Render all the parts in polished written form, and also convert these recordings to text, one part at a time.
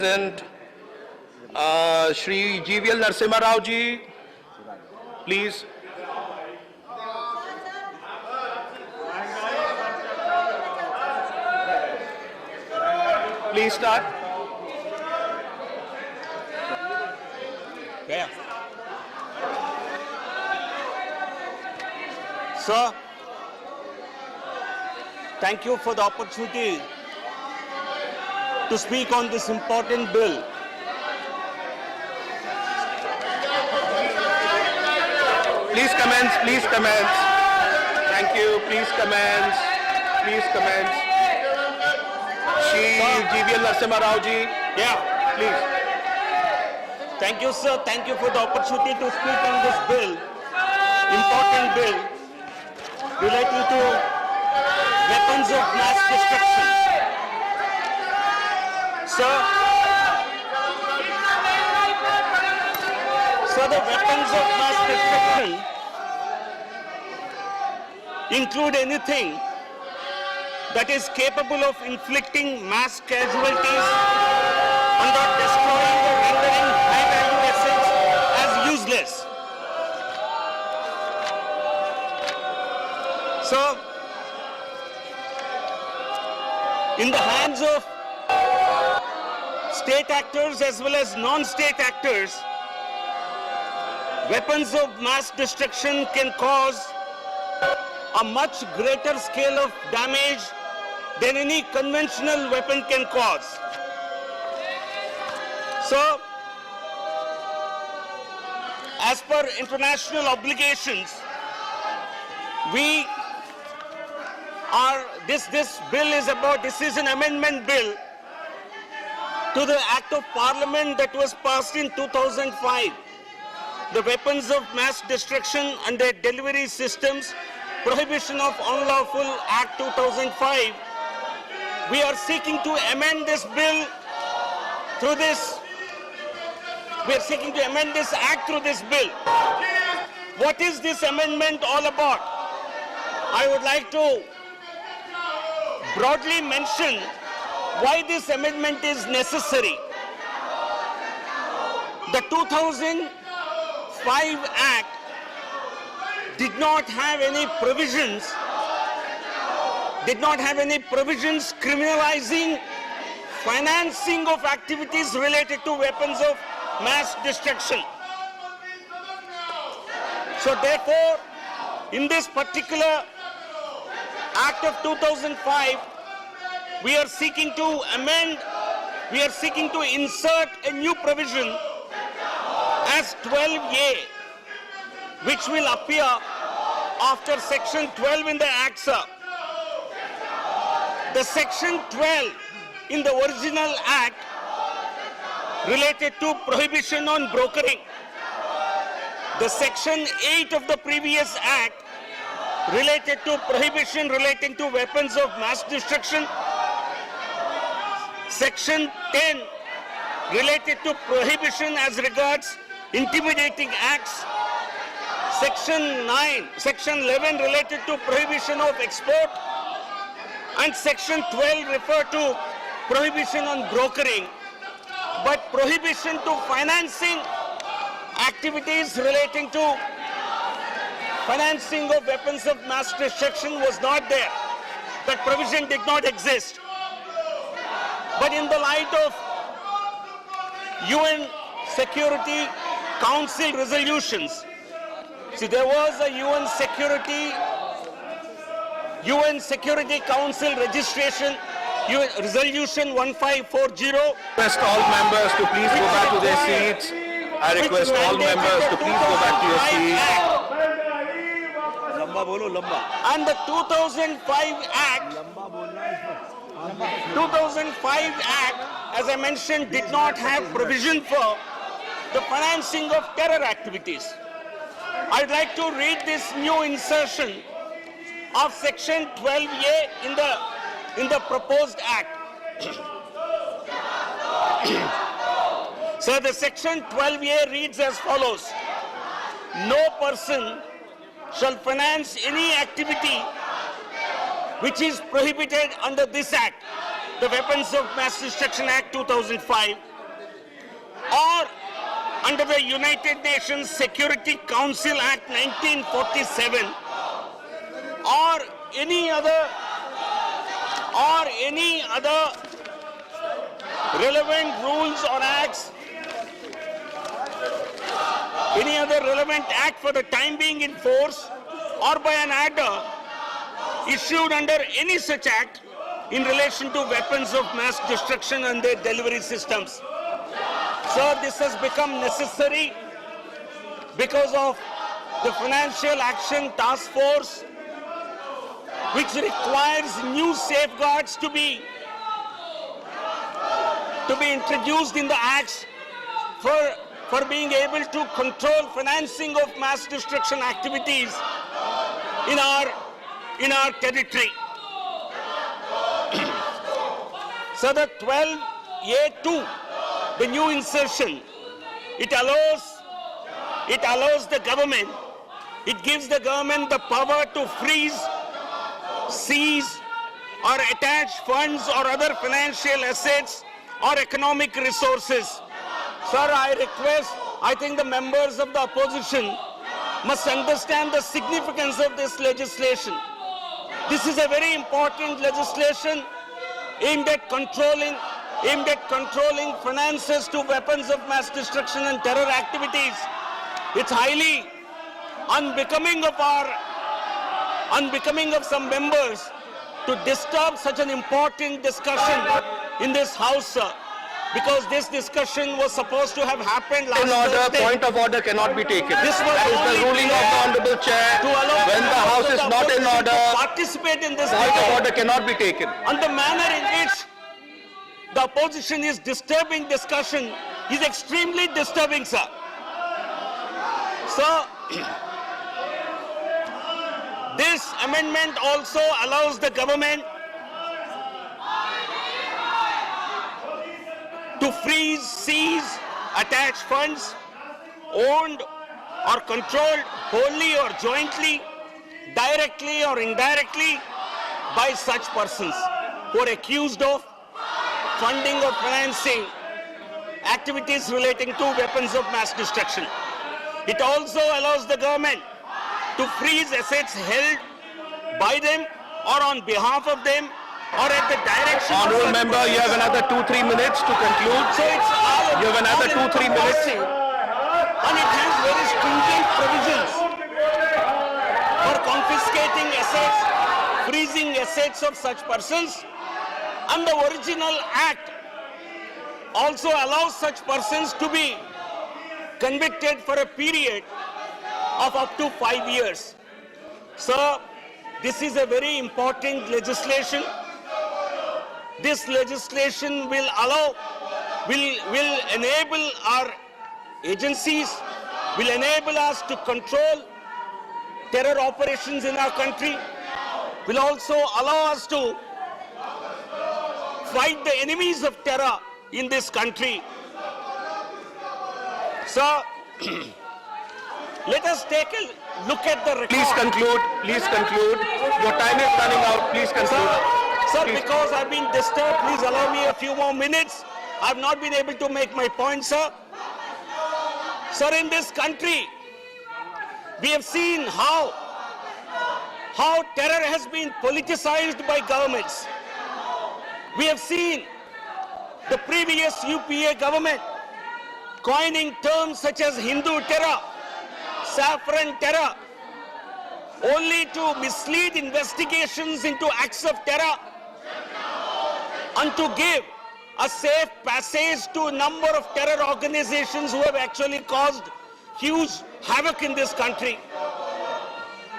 President Shri GVL Narsimha ji, please. Please start. Yeah. Sir, thank you for the opportunity to speak on this important bill. Please commence, please commence. Thank you, please commence. Please commence. Shri GVL Narsimha ji, Yeah. please. Thank you, sir. Thank you for the opportunity to speak on this bill, important bill relating to weapons of mass destruction. Sir, the weapons of mass destruction include anything that is capable of inflicting mass casualties and or destroying or rendering high-value assets as useless. So, in the hands of state actors as well as non-state actors, weapons of mass destruction can cause a much greater scale of damage than any conventional weapon can cause. So, as per international obligations, this is an amendment bill to the Act of Parliament that was passed in 2005. The Weapons of Mass Destruction and their Delivery Systems, Prohibition of Unlawful Act 2005. We are seeking to amend this bill through this. We are seeking to amend this act through this bill. What is this amendment all about? I would like to broadly mention why this amendment is necessary. The 2005 Act did not have any provisions criminalizing financing of activities related to weapons of mass destruction. So therefore, in this particular Act of 2005, we are seeking to insert a new provision as 12A, which will appear after Section 12 in the Act, sir. The Section 12 in the original Act related to prohibition on brokering. The Section 8 of the previous Act related to prohibition relating to weapons of mass destruction. Section 10 related to prohibition as regards intimidating acts. Section 11 related to prohibition of export. And Section 12 refer to prohibition on brokering. But prohibition to financing activities relating to financing of weapons of mass destruction was not there. That provision did not exist. But in the light of UN Security Council resolutions, see, there was a UN Security Council registration, resolution 1540. Request all members to please go back to their seats. I request all members to please go back to your seats. And the 2005 Act, as I mentioned, did not have provision for the financing of terror activities. I'd like to read this new insertion of Section 12A in the proposed Act. So the Section 12A reads as follows: no person shall finance any activity which is prohibited under this Act, the Weapons of Mass Destruction Act 2005, or under the United Nations Security Council Act 1947 or any other relevant rules or acts, any other relevant act for the time being in force, or by an order issued under any such act in relation to weapons of mass destruction and their delivery systems. So this has become necessary because of the Financial Action Task Force, which requires new safeguards to be introduced in the acts for being able to control financing of mass destruction activities in our territory. So the 12A2, the new insertion, it allows the government, it gives the government the power to freeze, seize or attach funds or other financial assets or economic resources. Sir, I think the members of the opposition must understand the significance of this legislation. This is a very important legislation aimed at controlling finances to weapons of mass destruction and terror activities. It's highly unbecoming of some members to disturb such an important discussion in this house, sir, because this discussion was supposed to have happened last Thursday. Point of order cannot be taken. This was that is the ruling of the Honorable Chair. When the House is not in order, participate in this point of debate. order cannot be taken. And the manner in which the opposition is disturbing discussion is extremely disturbing, sir. So, this amendment also allows the government to freeze, seize, attach funds owned or controlled wholly or jointly, directly or indirectly by such persons who are accused of funding or financing activities relating to weapons of mass destruction. It also allows the government to freeze assets held by them or on behalf of them or at the direction of Honourable such member, you have another 2-3 minutes to conclude. So it's all, You have another 2-3 minutes. And it has very stringent provisions for confiscating assets, freezing assets of such persons, and the original act also allows such persons to be convicted for a period of up to 5 years. So this is a very important legislation. This legislation will enable our agencies, will enable us to control terror operations in our country, will also allow us to fight the enemies of terror in this country. So, let us take a look at the record. Please conclude. Please conclude. Your time is running out. Please conclude. Sir, because I've been disturbed, please allow me a few more minutes. I've not been able to make my point, sir. Sir, in this country, we have seen how terror has been politicized by governments. We have seen the previous UPA government coining terms such as Hindu terror, saffron terror, only to mislead investigations into acts of terror and to give a safe passage to a number of terror organizations who have actually caused huge havoc in this country.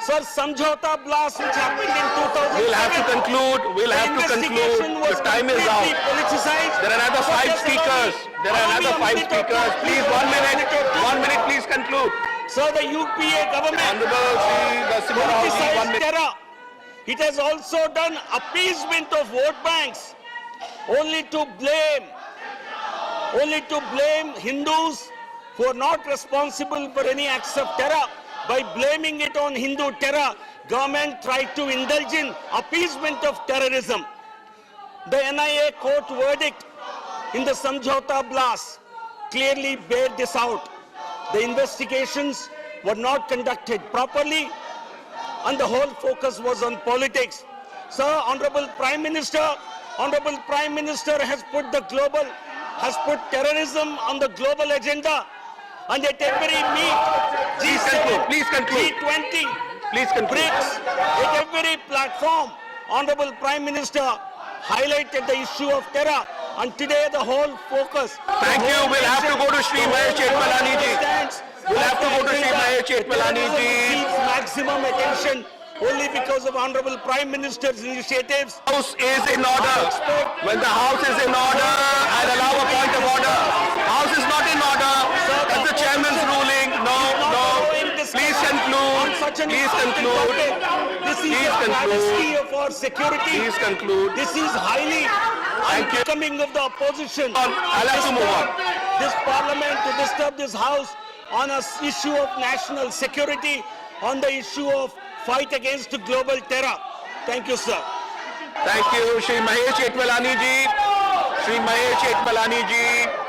Sir, Samjhauta blast which happened in 2007. We'll have to conclude. We'll have to conclude. The time is out. There are another 5 speakers. There are another 5 speakers. Please, 1 minute. 1 minute, please conclude. So the UPA government politicized terror. It has also done appeasement of vote banks only to blame Hindus who are not responsible for any acts of terror. By blaming it on Hindu terror, government tried to indulge in appeasement of terrorism. The NIA court verdict in the Samjhauta blast clearly bear this out. The investigations were not conducted properly and the whole focus was on politics. Sir, Honorable Prime Minister has put terrorism on the global agenda, and at every meet, Please conclude. G20, Please conclude. BRICS, at every platform, Honorable Prime Minister highlighted the issue of terror, and today the whole focus. Thank you. We'll have to go to Shri Mahesh Chetmalani ji. We'll have to go to Shri Mahesh Chetmalani ji. Seeks maximum attention only because of Honorable Prime Minister's initiatives. House is in order. When the House is in order, I'll allow a point of order. House is not in order. That's the chairman's ruling. No. Please conclude. Please conclude. This is the travesty of our security. Please conclude. This is highly Thank you. unbecoming of the opposition. I'll have to move on. This parliament to disturb this house on an issue of national security, on the issue of fight against global terror. Thank you, sir. Thank you, Shri Mahesh Chetmalani ji. Shri Mahesh Chetmalani ji.